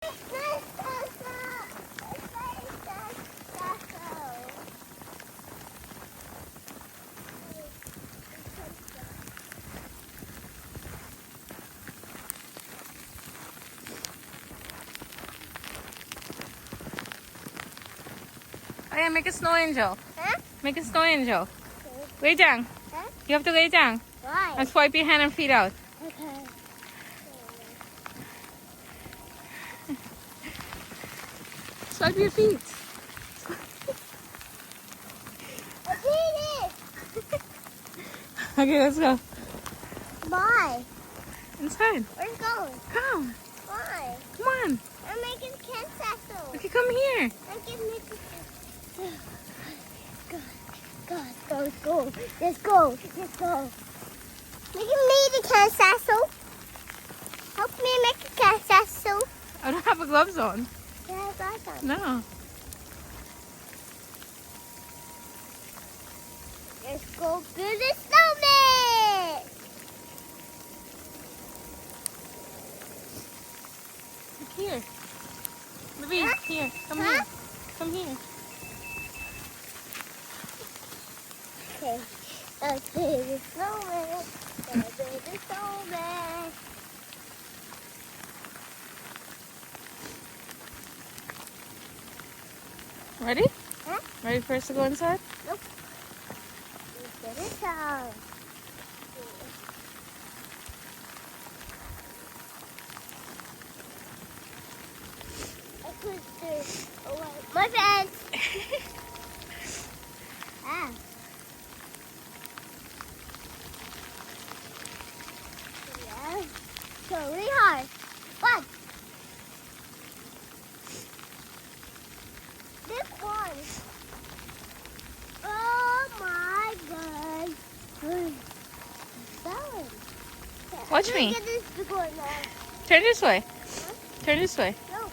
Oh yeah, make a snow angel. Huh? Make a snow angel. Lay down. Huh? You have to lay down. Why? And swipe your hand and feet out. Okay. Swipe your feet. I did it! Okay, let's go. Why? Inside. Where's it going? Come. Why? Come on. I'm making castle. Okay, come here. I'm getting it. Let's go. Let's go. Making me the castle. Help me make a castle. I don't have a gloves on. Yeah, I got some. No. Let's go to the snowman. Look here. Maybe Huh? here. Come Huh? here. Come here. Okay. Let's do the snowman. Let's do the snowman. Ready? Huh? Ready for us to go inside? Nope. Let's get it out. I could do my pants. Ah. Yeah. So really hard. What? This one. Oh my god. Watch me. Look at this big one now. Turn this way. Huh? Turn this way. No.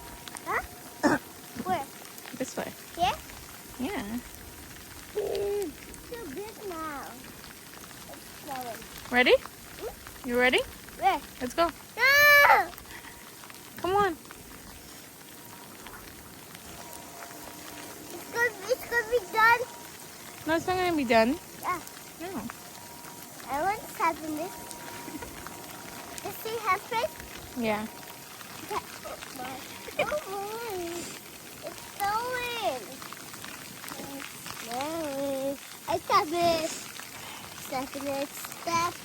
Huh? Where? This way. Here? Yeah. So big now. It's flowing. Ready? You ready? Where? Let's go. No! Come on. It's gonna be done. No, it's not going to be done. Yeah. No. I want to happen this. Does it happen? Yeah. Oh my. It's snowing. I stop it. Stepping it. Walking.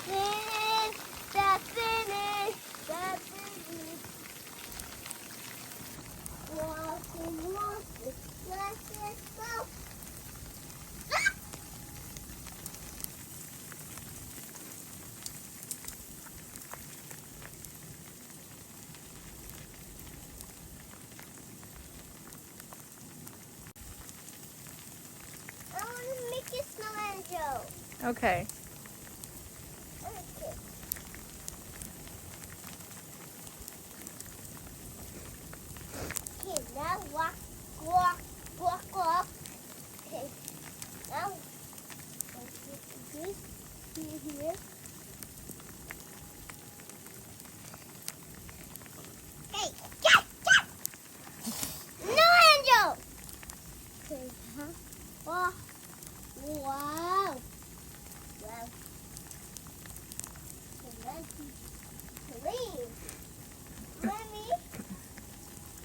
Let's go. I want to make a snow angel. Okay. Okay. Okay, now walk. Okay. Now, let's get this here.